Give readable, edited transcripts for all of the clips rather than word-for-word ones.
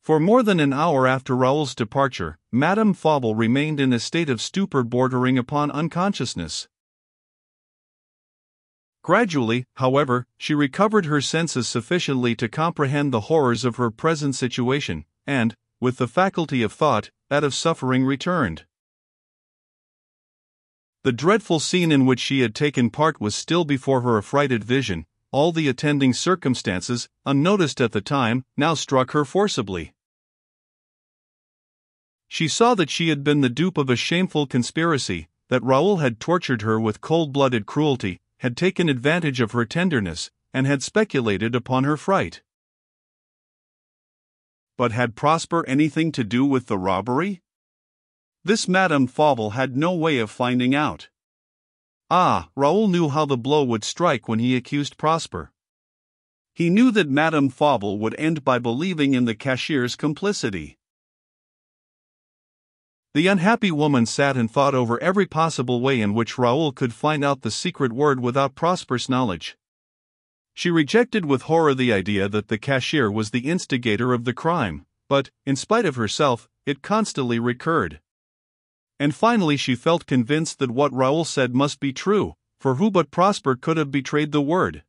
For more than an hour after Raoul's departure, Madame Fauvel remained in a state of stupor bordering upon unconsciousness. Gradually, however, she recovered her senses sufficiently to comprehend the horrors of her present situation, and, with the faculty of thought, that of suffering returned. The dreadful scene in which she had taken part was still before her affrighted vision. All the attending circumstances, unnoticed at the time, now struck her forcibly. She saw that she had been the dupe of a shameful conspiracy, that Raoul had tortured her with cold-blooded cruelty, had taken advantage of her tenderness, and had speculated upon her fright. But had Prosper anything to do with the robbery? This Madame Fauvel had no way of finding out. Raoul knew how the blow would strike when he accused Prosper. He knew that Madame Fauvel would end by believing in the cashier's complicity. The unhappy woman sat and thought over every possible way in which Raoul could find out the secret word without Prosper's knowledge. She rejected with horror the idea that the cashier was the instigator of the crime, but, in spite of herself, it constantly recurred. And finally she felt convinced that what Raoul said must be true, for who but Prosper could have betrayed the word?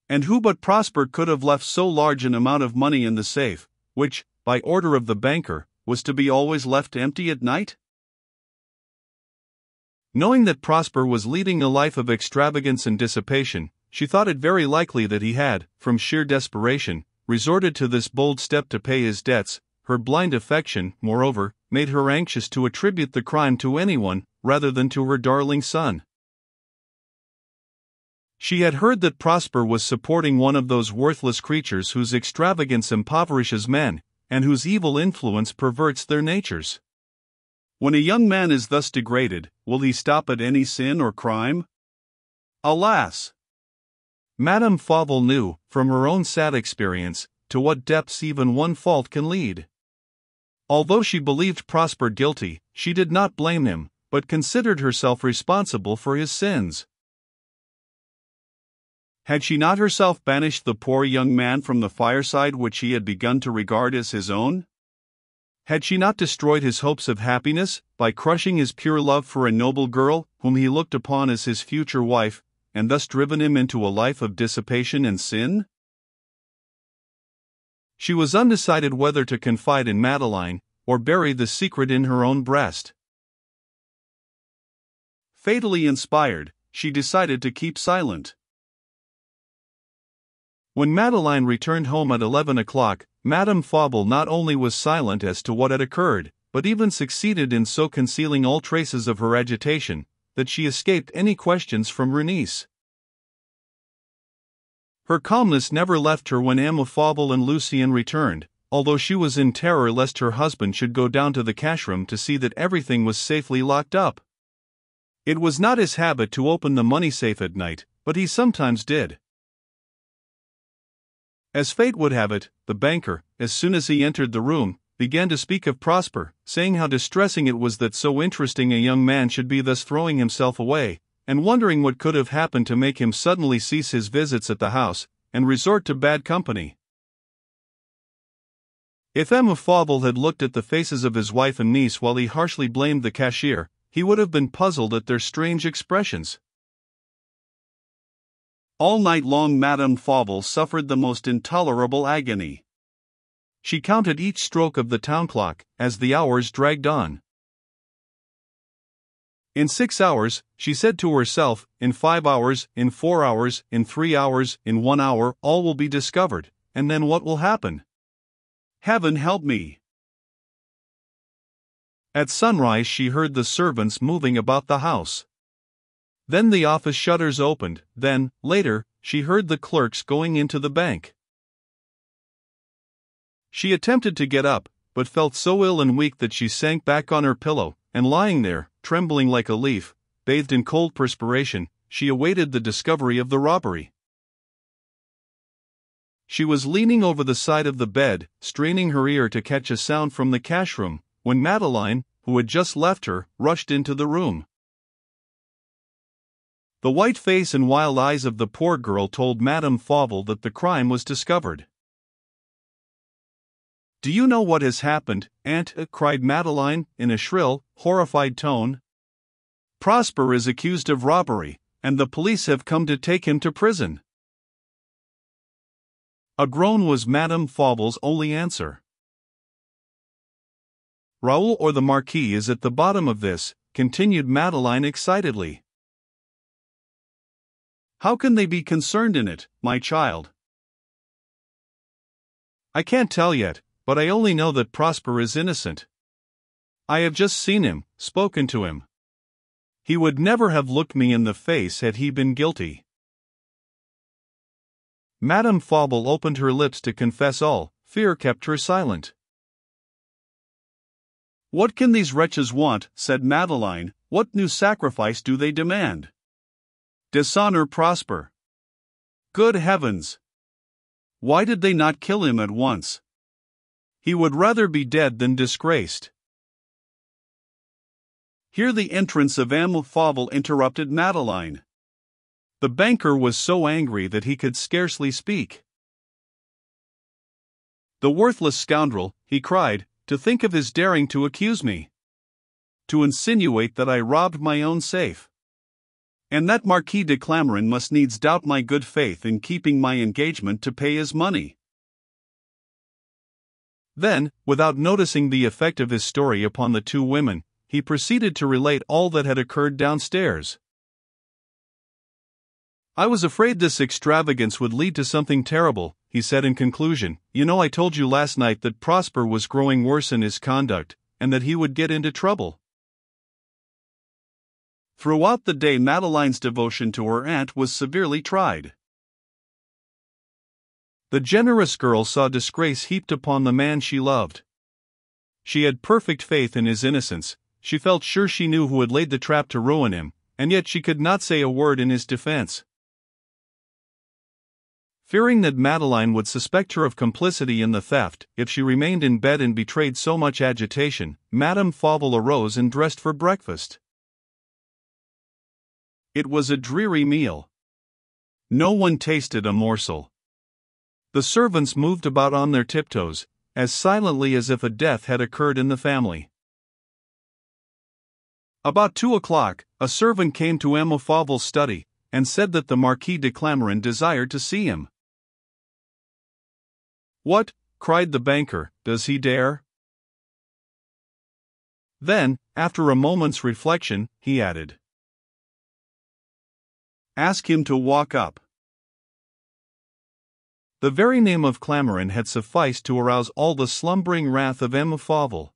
And who but Prosper could have left so large an amount of money in the safe, which, by order of the banker, was to be always left empty at night? Knowing that Prosper was leading a life of extravagance and dissipation, she thought it very likely that he had, from sheer desperation, resorted to this bold step to pay his debts. Her blind affection, moreover, made her anxious to attribute the crime to anyone, rather than to her darling son. She had heard that Prosper was supporting one of those worthless creatures whose extravagance impoverishes men, and whose evil influence perverts their natures. When a young man is thus degraded, will he stop at any sin or crime? Alas! Madame Fauvel knew, from her own sad experience, to what depths even one fault can lead. Although she believed Prosper guilty, she did not blame him, but considered herself responsible for his sins. Had she not herself banished the poor young man from the fireside which he had begun to regard as his own? Had she not destroyed his hopes of happiness, by crushing his pure love for a noble girl, whom he looked upon as his future wife, and thus driven him into a life of dissipation and sin? She was undecided whether to confide in Madeleine, or bury the secret in her own breast. Fatally inspired, she decided to keep silent. When Madeleine returned home at 11 o'clock, Madame Fauvel not only was silent as to what had occurred, but even succeeded in so concealing all traces of her agitation, that she escaped any questions from Bernice. Her calmness never left her when Emma Fauvel and Lucien returned, although she was in terror lest her husband should go down to the cash-room to see that everything was safely locked up. It was not his habit to open the money safe at night, but he sometimes did. As fate would have it, the banker, as soon as he entered the room, began to speak of Prosper, saying how distressing it was that so interesting a young man should be thus throwing himself away, and wondering what could have happened to make him suddenly cease his visits at the house, and resort to bad company. If Emma Fauvel had looked at the faces of his wife and niece while he harshly blamed the cashier, he would have been puzzled at their strange expressions. All night long Madame Fauvel suffered the most intolerable agony. She counted each stroke of the town clock, as the hours dragged on. In 6 hours, she said to herself, in 5 hours, in 4 hours, in 3 hours, in 1 hour, all will be discovered, and then what will happen? Heaven help me! At sunrise she heard the servants moving about the house. Then the office shutters opened, then, later, she heard the clerks going into the bank. She attempted to get up, but felt so ill and weak that she sank back on her pillow, and lying there, trembling like a leaf, bathed in cold perspiration, she awaited the discovery of the robbery. She was leaning over the side of the bed, straining her ear to catch a sound from the cash-room, when Madeleine, who had just left her, rushed into the room. The white face and wild eyes of the poor girl told Madame Fauvel that the crime was discovered. "Do you know what has happened, Aunt?" cried Madeline, in a shrill, horrified tone. "Prosper is accused of robbery, and the police have come to take him to prison." A groan was Madame Fauble's only answer. "Raoul or the Marquis is at the bottom of this," continued Madeline excitedly. "How can they be concerned in it, my child?" "I can't tell yet, but I only know that Prosper is innocent. I have just seen him, spoken to him. He would never have looked me in the face had he been guilty." Madame Fauble opened her lips to confess all. Fear kept her silent. "What can these wretches want?" said Madeline. "What new sacrifice do they demand? Dishonor Prosper. Good heavens! Why did they not kill him at once? He would rather be dead than disgraced." Here the entrance of M. Fauble interrupted Madeline. The banker was so angry that he could scarcely speak. "The worthless scoundrel," he cried, "to think of his daring to accuse me! To insinuate that I robbed my own safe! And that Marquis de Clameren must needs doubt my good faith in keeping my engagement to pay his money." Then, without noticing the effect of his story upon the two women, he proceeded to relate all that had occurred downstairs. "I was afraid this extravagance would lead to something terrible," he said in conclusion. "You know I told you last night that Prosper was growing worse in his conduct, and that he would get into trouble." Throughout the day Madeline's devotion to her aunt was severely tried. The generous girl saw disgrace heaped upon the man she loved. She had perfect faith in his innocence. She felt sure she knew who had laid the trap to ruin him, and yet she could not say a word in his defense. Fearing that Madeline would suspect her of complicity in the theft if she remained in bed and betrayed so much agitation, Madame Fauble arose and dressed for breakfast. It was a dreary meal. No one tasted a morsel. The servants moved about on their tiptoes, as silently as if a death had occurred in the family. About 2 o'clock, a servant came to M. Fauble's study, and said that the Marquis de Clameren desired to see him. "What?" cried the banker, "does he dare?" Then, after a moment's reflection, he added, "Ask him to walk up." The very name of Clameren had sufficed to arouse all the slumbering wrath of M. Fauble.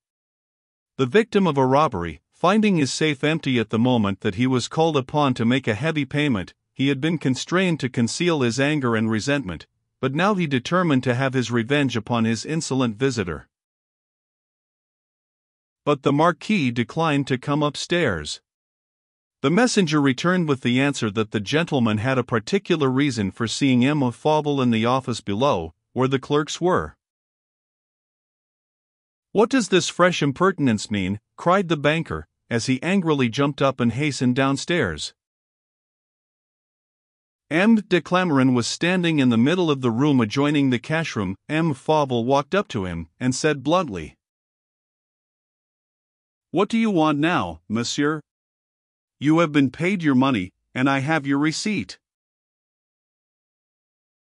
The victim of a robbery, finding his safe empty at the moment that he was called upon to make a heavy payment, he had been constrained to conceal his anger and resentment, but now he determined to have his revenge upon his insolent visitor. But the Marquis declined to come upstairs. The messenger returned with the answer that the gentleman had a particular reason for seeing M. Fauble in the office below, where the clerks were. "What does this fresh impertinence mean?" cried the banker, as he angrily jumped up and hastened downstairs. M. de Clameren was standing in the middle of the room adjoining the cash-room. M. Fauble walked up to him, and said bluntly, "What do you want now, monsieur? You have been paid your money, and I have your receipt."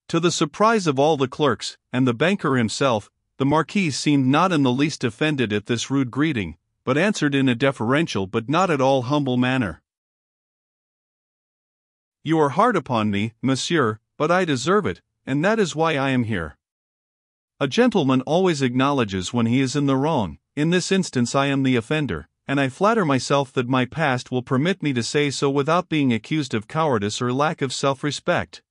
To the surprise of all the clerks, and the banker himself, the Marquis seemed not in the least offended at this rude greeting, but answered in a deferential but not at all humble manner. "You are hard upon me, monsieur, but I deserve it, and that is why I am here. A gentleman always acknowledges when he is in the wrong. In this instance I am the offender, and I flatter myself that my past will permit me to say so without being accused of cowardice or lack of self-respect.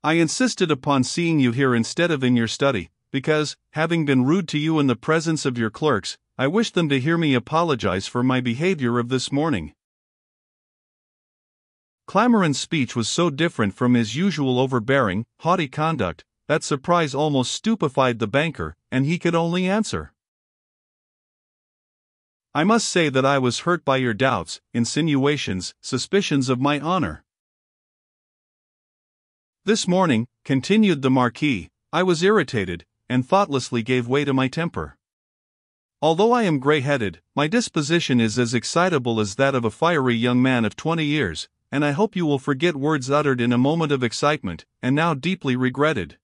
I insisted upon seeing you here instead of in your study, because, having been rude to you in the presence of your clerks, I wish them to hear me apologize for my behavior of this morning." Clameren's speech was so different from his usual overbearing, haughty conduct, that surprise almost stupefied the banker, and he could only answer, "I must say that I was hurt by your doubts, insinuations, suspicions of my honor. This morning," continued the Marquis, "I was irritated, and thoughtlessly gave way to my temper. Although I am gray-headed, my disposition is as excitable as that of a fiery young man of 20 years, and I hope you will forget words uttered in a moment of excitement, and now deeply regretted.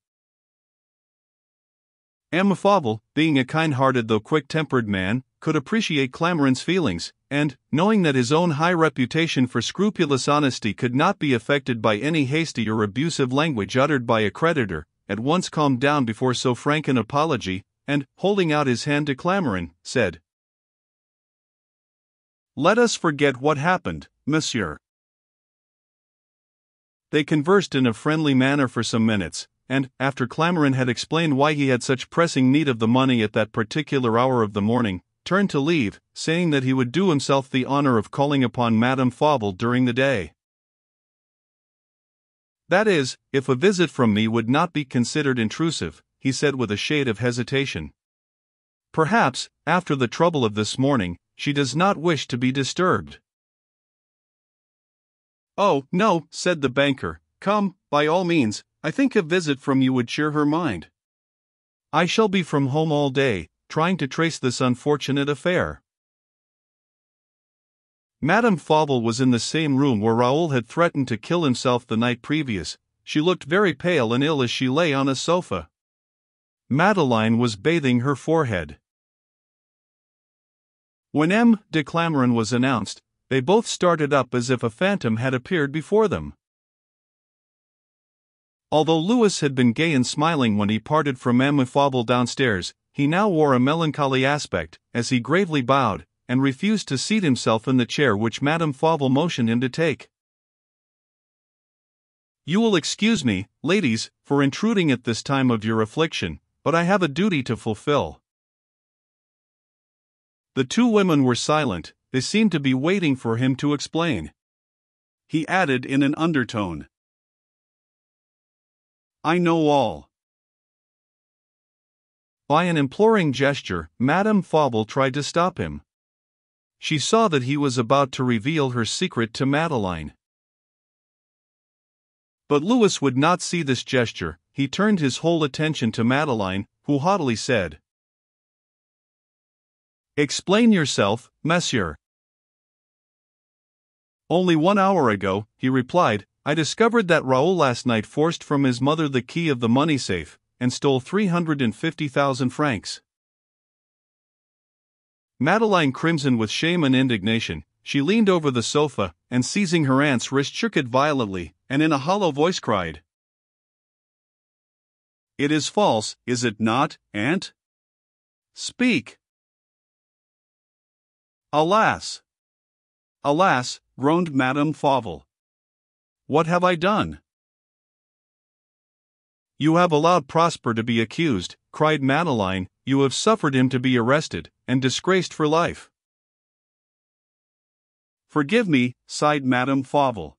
M. Fauvel, being a kind-hearted though quick-tempered man, could appreciate Clameron's feelings, and, knowing that his own high reputation for scrupulous honesty could not be affected by any hasty or abusive language uttered by a creditor, at once calmed down before so frank an apology, and, holding out his hand to Clameron, said, "Let us forget what happened, monsieur." They conversed in a friendly manner for some minutes, and, after Clameron had explained why he had such pressing need of the money at that particular hour of the morning, turned to leave, saying that he would do himself the honor of calling upon Madame Fauvel during the day. "That is, if a visit from me would not be considered intrusive," he said with a shade of hesitation. "Perhaps, after the trouble of this morning, she does not wish to be disturbed." "Oh, no," said the banker, "come, by all means, I think a visit from you would cheer her mind. I shall be from home all day, trying to trace this unfortunate affair." Madame Fauvel was in the same room where Raoul had threatened to kill himself the night previous. She looked very pale and ill as she lay on a sofa. Madeleine was bathing her forehead. When M. de Clameron was announced, they both started up as if a phantom had appeared before them. Although Louis had been gay and smiling when he parted from M. Fauvel downstairs, he now wore a melancholy aspect, as he gravely bowed, and refused to seat himself in the chair which Madame Fauvel motioned him to take. "You will excuse me, ladies, for intruding at this time of your affliction, but I have a duty to fulfill." The two women were silent. They seemed to be waiting for him to explain. He added in an undertone, "I know all." By an imploring gesture, Madame Fauvel tried to stop him. She saw that he was about to reveal her secret to Madeleine. But Louis would not see this gesture. He turned his whole attention to Madeleine, who haughtily said, "Explain yourself, monsieur." "Only 1 hour ago," he replied, "I discovered that Raoul last night forced from his mother the key of the money safe, and stole 350,000 francs. Madeleine crimsoned with shame and indignation. She leaned over the sofa, and seizing her aunt's wrist shook it violently, and in a hollow voice cried, "It is false, is it not, aunt? Speak!" "Alas! Alas!" groaned Madame Fauvel. "What have I done?" "You have allowed Prosper to be accused," cried Madeleine. "You have suffered him to be arrested, and disgraced for life." "Forgive me," sighed Madame Fauvel.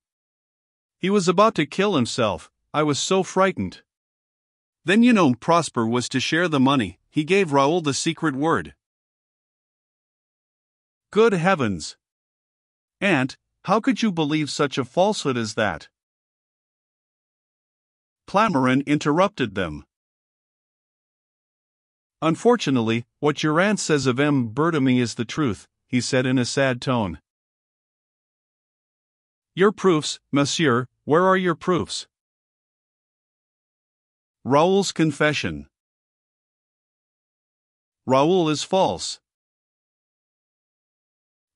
"He was about to kill himself. I was so frightened. Then you know Prosper was to share the money. He gave Raoul the secret word." "Good heavens! Aunt, how could you believe such a falsehood as that?" Clameron interrupted them. "Unfortunately, what your aunt says of M. Berthemy is the truth," he said in a sad tone. "Your proofs, monsieur, where are your proofs?" Raoul's confession. "Raoul is false."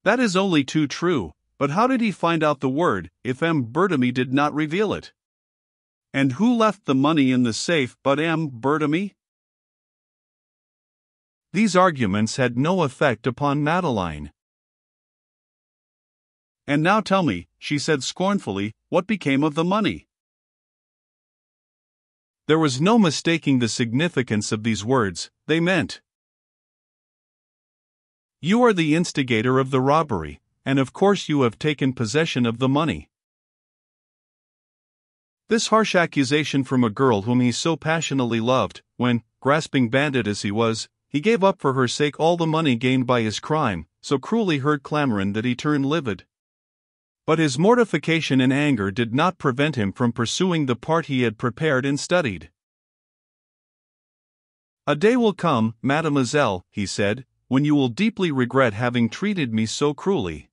"That is only too true, but how did he find out the word, if M. Berthemy did not reveal it? And who left the money in the safe but M. Berthemy?" These arguments had no effect upon Madeleine. "And now tell me," she said scornfully, "what became of the money?" There was no mistaking the significance of these words. They meant, "You are the instigator of the robbery, and of course you have taken possession of the money." This harsh accusation from a girl whom he so passionately loved, when, grasping bandit as he was, he gave up for her sake all the money gained by his crime, so cruelly hurt Clameron that he turned livid. But his mortification and anger did not prevent him from pursuing the part he had prepared and studied. "A day will come, mademoiselle," he said, "when you will deeply regret having treated me so cruelly.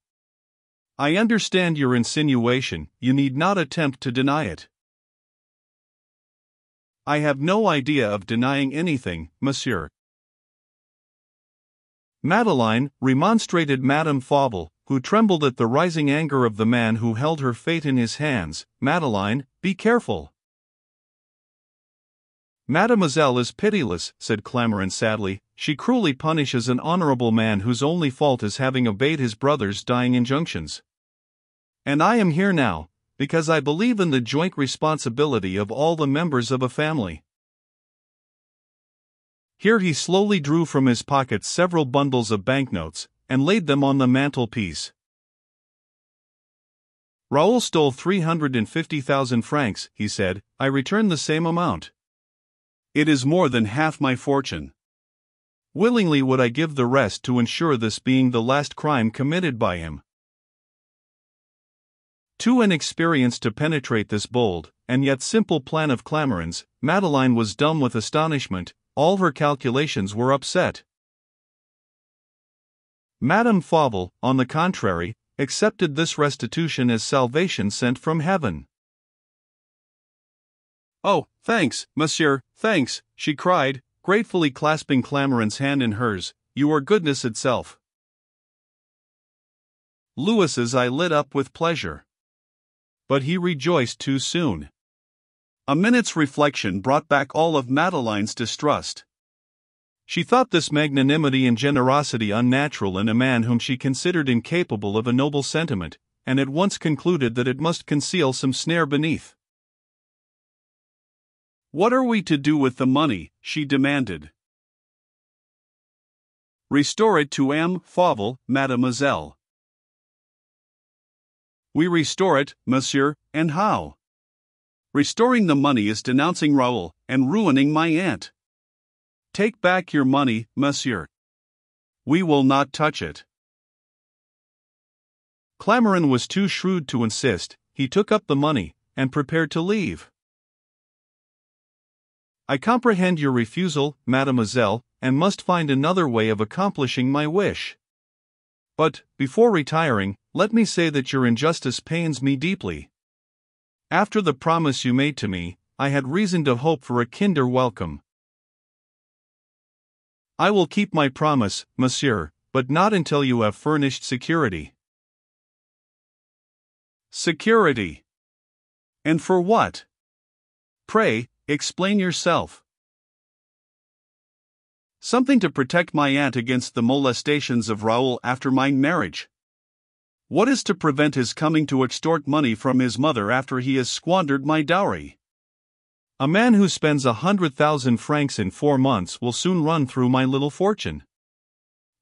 I understand your insinuation, you need not attempt to deny it." "I have no idea of denying anything, monsieur." "Madeleine," remonstrated Madame Fauvel, who trembled at the rising anger of the man who held her fate in his hands, "Madeleine, be careful." "Mademoiselle is pitiless," said Clamaran sadly. "She cruelly punishes an honorable man whose only fault is having obeyed his brother's dying injunctions. And I am here now, because I believe in the joint responsibility of all the members of a family." Here he slowly drew from his pocket several bundles of banknotes, and laid them on the mantelpiece. "Raoul stole 350,000 francs, he said. "I return the same amount. It is more than half my fortune. Willingly would I give the rest to ensure this being the last crime committed by him." Too inexperienced to penetrate this bold, and yet simple plan of Clamaran's, Madeleine was dumb with astonishment. All her calculations were upset. Madame Fauvel, on the contrary, accepted this restitution as salvation sent from heaven. "Oh, thanks, monsieur, thanks," she cried, gratefully clasping Clamaran's hand in hers. "You are goodness itself." Louis's eye lit up with pleasure. But he rejoiced too soon. A minute's reflection brought back all of Madeleine's distrust. She thought this magnanimity and generosity unnatural in a man whom she considered incapable of a noble sentiment, and at once concluded that it must conceal some snare beneath. "What are we to do with the money?" she demanded. "Restore it to M. Fauvel, mademoiselle." "We restore it, monsieur, and how? Restoring the money is denouncing Raoul, and ruining my aunt. Take back your money, monsieur. We will not touch it." Clamaran was too shrewd to insist. He took up the money, and prepared to leave. "I comprehend your refusal, mademoiselle, and must find another way of accomplishing my wish. But, before retiring, let me say that your injustice pains me deeply. After the promise you made to me, I had reason to hope for a kinder welcome. I will keep my promise, monsieur, but not until you have furnished security." "Security? And for what? Pray, explain yourself." "Something to protect my aunt against the molestations of Raoul after my marriage. What is to prevent his coming to extort money from his mother after he has squandered my dowry? A man who spends 100,000 francs in 4 months will soon run through my little fortune.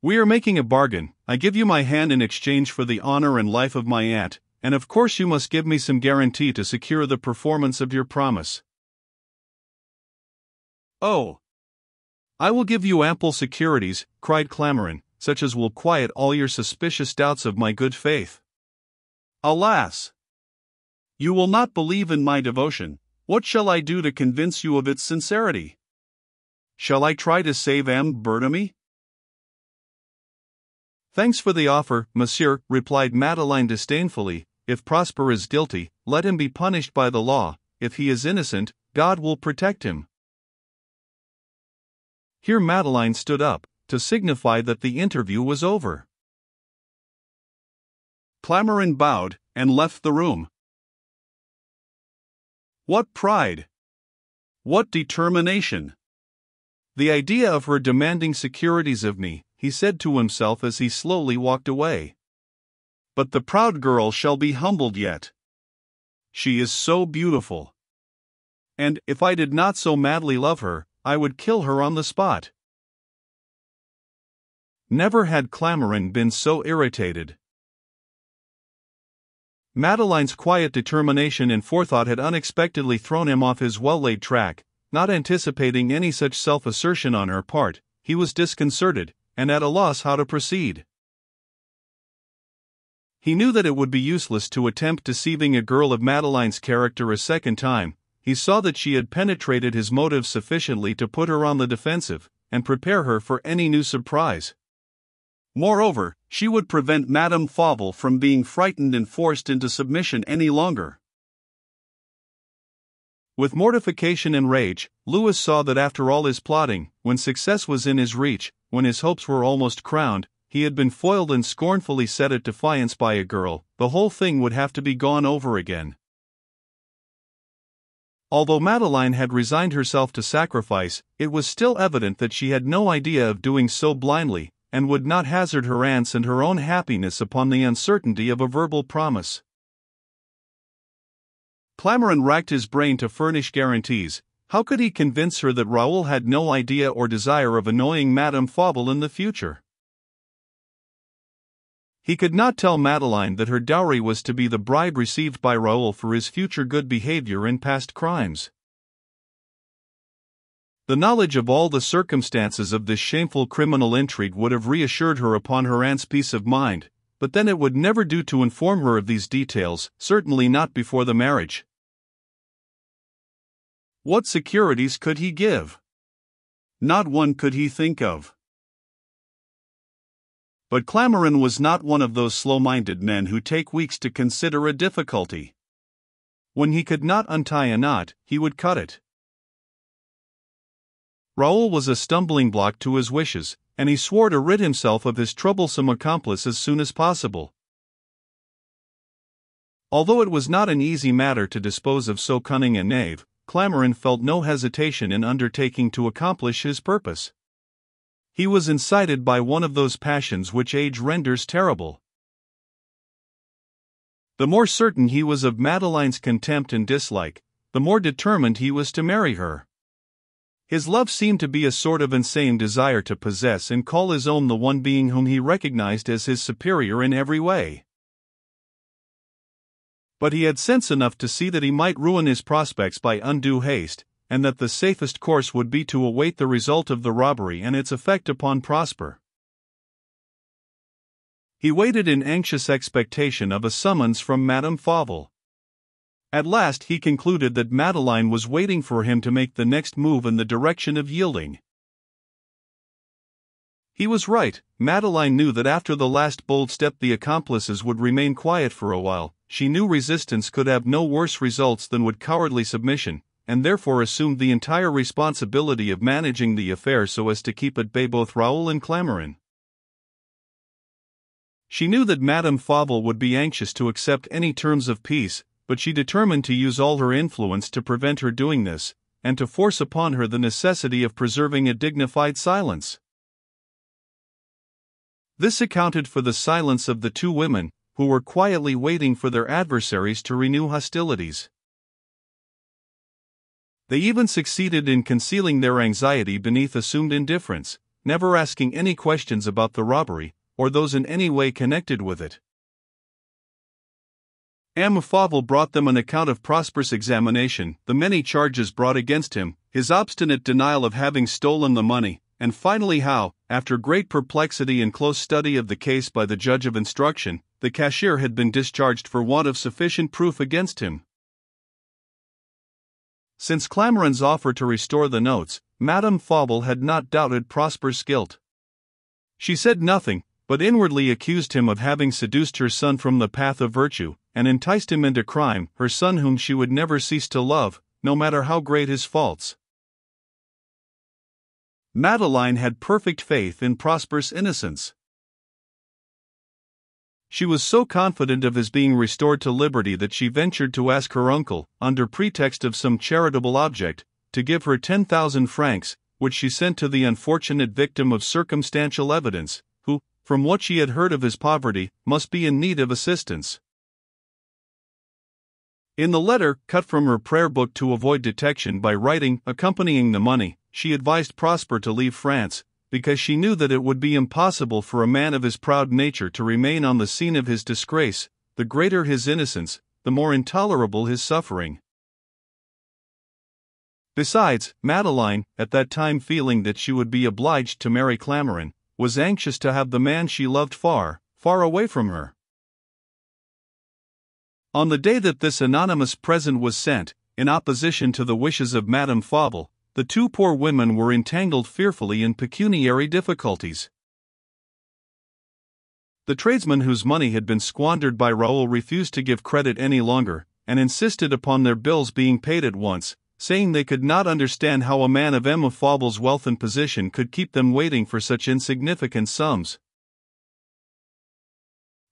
We are making a bargain. I give you my hand in exchange for the honor and life of my aunt, and of course you must give me some guarantee to secure the performance of your promise." "Oh, I will give you ample securities," cried Clamaran, "such as will quiet all your suspicious doubts of my good faith." "Alas! You will not believe in my devotion. What shall I do to convince you of its sincerity? Shall I try to save M. Berthemy?" "Thanks for the offer, monsieur," replied Madeleine disdainfully. "If Prosper is guilty, let him be punished by the law. If he is innocent, God will protect him." Here Madeleine stood up, to signify that the interview was over. Clamaran bowed, and left the room. What pride! What determination! The idea of her demanding securities of me, he said to himself as he slowly walked away. But the proud girl shall be humbled yet. She is so beautiful. And, if I did not so madly love her, I would kill her on the spot. Never had Clamaran been so irritated. Madeleine's quiet determination and forethought had unexpectedly thrown him off his well-laid track. Not anticipating any such self-assertion on her part, he was disconcerted, and at a loss how to proceed. He knew that it would be useless to attempt deceiving a girl of Madeleine's character a second time. he saw that she had penetrated his motives sufficiently to put her on the defensive, and prepare her for any new surprise. Moreover, she would prevent Madame Fauvel from being frightened and forced into submission any longer. With mortification and rage, Louis saw that after all his plotting, when success was in his reach, when his hopes were almost crowned, he had been foiled and scornfully set at defiance by a girl. The whole thing would have to be gone over again. Although Madeleine had resigned herself to sacrifice, it was still evident that she had no idea of doing so blindly, and would not hazard her aunt's and her own happiness upon the uncertainty of a verbal promise. Clameron racked his brain to furnish guarantees. How could he convince her that Raoul had no idea or desire of annoying Madame Fauvel in the future? He could not tell Madeleine that her dowry was to be the bribe received by Raoul for his future good behavior and past crimes. The knowledge of all the circumstances of this shameful criminal intrigue would have reassured her upon her aunt's peace of mind, but then it would never do to inform her of these details, certainly not before the marriage. What securities could he give? Not one could he think of. But Clameron was not one of those slow-minded men who take weeks to consider a difficulty. When he could not untie a knot, he would cut it. Raoul was a stumbling block to his wishes, and he swore to rid himself of his troublesome accomplice as soon as possible. Although it was not an easy matter to dispose of so cunning a knave, Clameron felt no hesitation in undertaking to accomplish his purpose. He was incited by one of those passions which age renders terrible. The more certain he was of Madeleine's contempt and dislike, the more determined he was to marry her. His love seemed to be a sort of insane desire to possess and call his own the one being whom he recognized as his superior in every way. But he had sense enough to see that he might ruin his prospects by undue haste, and that the safest course would be to await the result of the robbery and its effect upon Prosper. He waited in anxious expectation of a summons from Madame Fauvel. At last he concluded that Madeleine was waiting for him to make the next move in the direction of yielding. He was right. Madeleine knew that after the last bold step the accomplices would remain quiet for a while. She knew resistance could have no worse results than would cowardly submission, and therefore assumed the entire responsibility of managing the affair so as to keep at bay both Raoul and Clameron. She knew that Madame Fauvel would be anxious to accept any terms of peace, but she determined to use all her influence to prevent her doing this, and to force upon her the necessity of preserving a dignified silence. This accounted for the silence of the two women, who were quietly waiting for their adversaries to renew hostilities. They even succeeded in concealing their anxiety beneath assumed indifference, never asking any questions about the robbery, or those in any way connected with it. M. Fauvel brought them an account of Prosper's examination, the many charges brought against him, his obstinate denial of having stolen the money, and finally how, after great perplexity and close study of the case by the judge of instruction, the cashier had been discharged for want of sufficient proof against him. Since Clameron's offer to restore the notes, Madame Fauvel had not doubted Prosper's guilt. She said nothing, but inwardly accused him of having seduced her son from the path of virtue, and enticed him into crime, her son whom she would never cease to love, no matter how great his faults. Madeleine had perfect faith in Prosper's innocence. She was so confident of his being restored to liberty that she ventured to ask her uncle, under pretext of some charitable object, to give her 10,000 francs, which she sent to the unfortunate victim of circumstantial evidence, who, from what she had heard of his poverty, must be in need of assistance. In the letter, cut from her prayer book to avoid detection by writing, accompanying the money, she advised Prosper to leave France, because she knew that it would be impossible for a man of his proud nature to remain on the scene of his disgrace. The greater his innocence, the more intolerable his suffering. Besides, Madeleine, at that time feeling that she would be obliged to marry Clameron, was anxious to have the man she loved far, far away from her. On the day that this anonymous present was sent, in opposition to the wishes of Madame Fauvel, the two poor women were entangled fearfully in pecuniary difficulties. The tradesmen whose money had been squandered by Raoul refused to give credit any longer, and insisted upon their bills being paid at once, saying they could not understand how a man of Emma Fauvel's wealth and position could keep them waiting for such insignificant sums.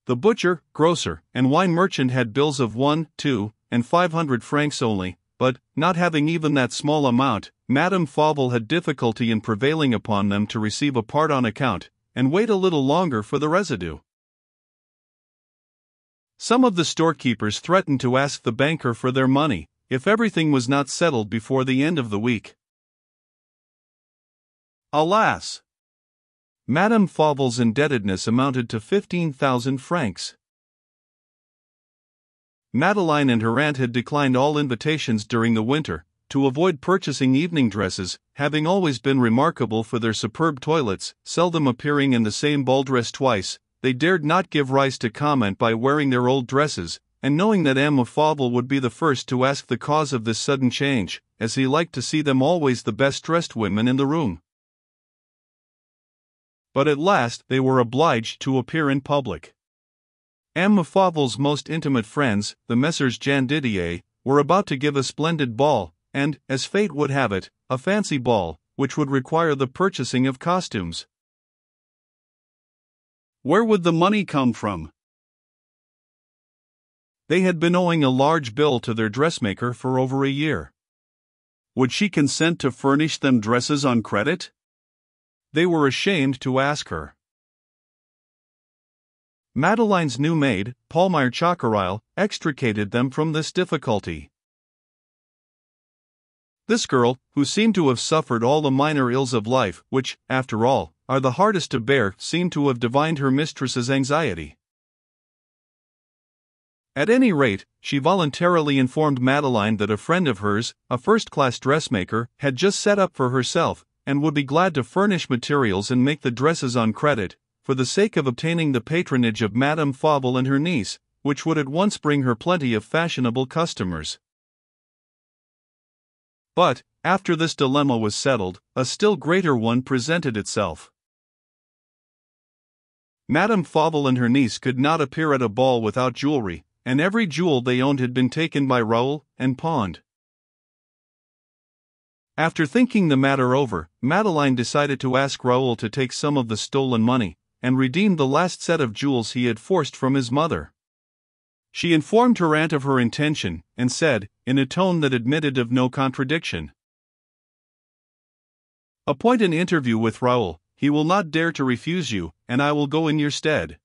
The butcher, grocer, and wine merchant had bills of 1, 2, and 500 francs only, but, not having even that small amount, Madame Fauvel had difficulty in prevailing upon them to receive a part on account, and wait a little longer for the residue. Some of the storekeepers threatened to ask the banker for their money, if everything was not settled before the end of the week. Alas! Madame Fauvel's indebtedness amounted to 15,000 francs. Madeleine and her aunt had declined all invitations during the winter, to avoid purchasing evening dresses, having always been remarkable for their superb toilets, seldom appearing in the same ball dress twice. They dared not give rise to comment by wearing their old dresses, and knowing that Emma Fauvel would be the first to ask the cause of this sudden change, as he liked to see them always the best dressed women in the room. But at last they were obliged to appear in public. Emma Fauvel's most intimate friends, the Messrs. Jean Didier, were about to give a splendid ball, and, as fate would have it, a fancy ball, which would require the purchasing of costumes. Where would the money come from? They had been owing a large bill to their dressmaker for over a year. Would she consent to furnish them dresses on credit? They were ashamed to ask her. Madeleine's new maid, Paulmire Choqueril, extricated them from this difficulty. This girl, who seemed to have suffered all the minor ills of life, which, after all, are the hardest to bear, seemed to have divined her mistress's anxiety. At any rate, she voluntarily informed Madeleine that a friend of hers, a first-class dressmaker, had just set up for herself, and would be glad to furnish materials and make the dresses on credit, for the sake of obtaining the patronage of Madame Fauvel and her niece, which would at once bring her plenty of fashionable customers. But, after this dilemma was settled, a still greater one presented itself. Madame Fauvel and her niece could not appear at a ball without jewelry, and every jewel they owned had been taken by Raoul and pawned. After thinking the matter over, Madeleine decided to ask Raoul to take some of the stolen money, and redeem the last set of jewels he had forced from his mother. She informed her aunt of her intention, and said, in a tone that admitted of no contradiction, "Appoint an interview with Raoul, he will not dare to refuse you, and I will go in your stead."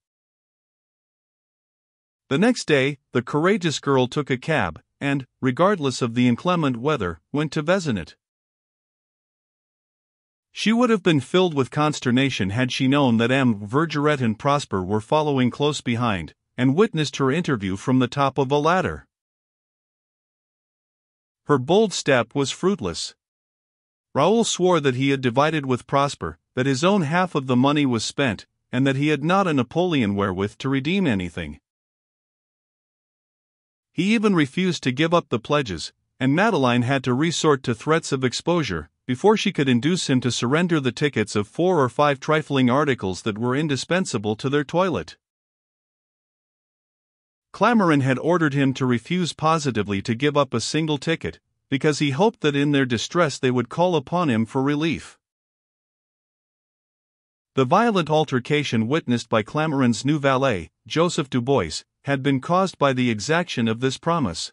The next day, the courageous girl took a cab, and, regardless of the inclement weather, went to Vézenet. She would have been filled with consternation had she known that M. Vergeret and Prosper were following close behind, and witnessed her interview from the top of a ladder. Her bold step was fruitless. Raoul swore that he had divided with Prosper, that his own half of the money was spent, and that he had not a Napoleon wherewith to redeem anything. He even refused to give up the pledges, and Madeleine had to resort to threats of exposure, before she could induce him to surrender the tickets of 4 or 5 trifling articles that were indispensable to their toilet. Clamaran had ordered him to refuse positively to give up a single ticket, because he hoped that in their distress they would call upon him for relief. The violent altercation witnessed by Clamaran's new valet, Joseph Dubois, had been caused by the exaction of this promise.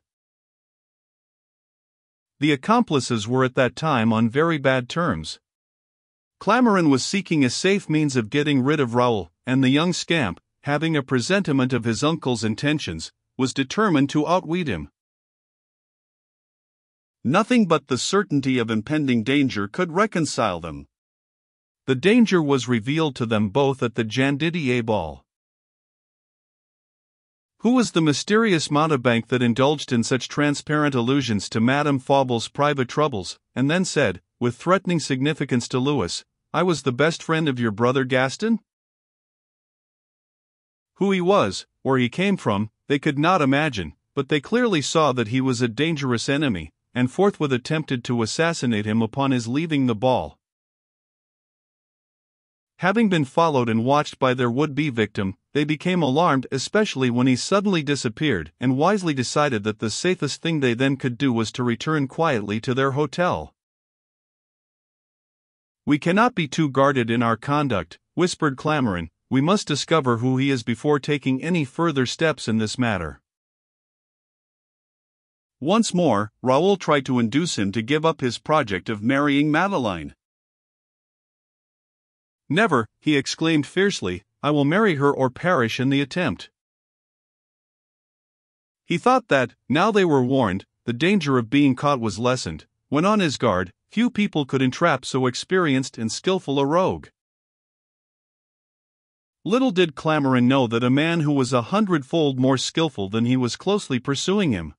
The accomplices were at that time on very bad terms. Clamaran was seeking a safe means of getting rid of Raoul, and the young scamp, having a presentiment of his uncle's intentions, was determined to outwit him. Nothing but the certainty of impending danger could reconcile them. The danger was revealed to them both at the Jean Didier ball. Who was the mysterious mountebank that indulged in such transparent allusions to Madame Fauvel's private troubles, and then said, with threatening significance to Louis, "I was the best friend of your brother Gaston?" Who he was, where he came from, they could not imagine, but they clearly saw that he was a dangerous enemy, and forthwith attempted to assassinate him upon his leaving the ball. Having been followed and watched by their would-be victim, they became alarmed, especially when he suddenly disappeared, and wisely decided that the safest thing they then could do was to return quietly to their hotel. "We cannot be too guarded in our conduct," whispered Clamaran. "We must discover who he is before taking any further steps in this matter." Once more, Raoul tried to induce him to give up his project of marrying Madeleine. "Never," he exclaimed fiercely. "I will marry her or perish in the attempt." He thought that, now they were warned, the danger of being caught was lessened. When on his guard, few people could entrap so experienced and skillful a rogue. Little did Clamaran know that a man who was 100-fold more skillful than he was closely pursuing him.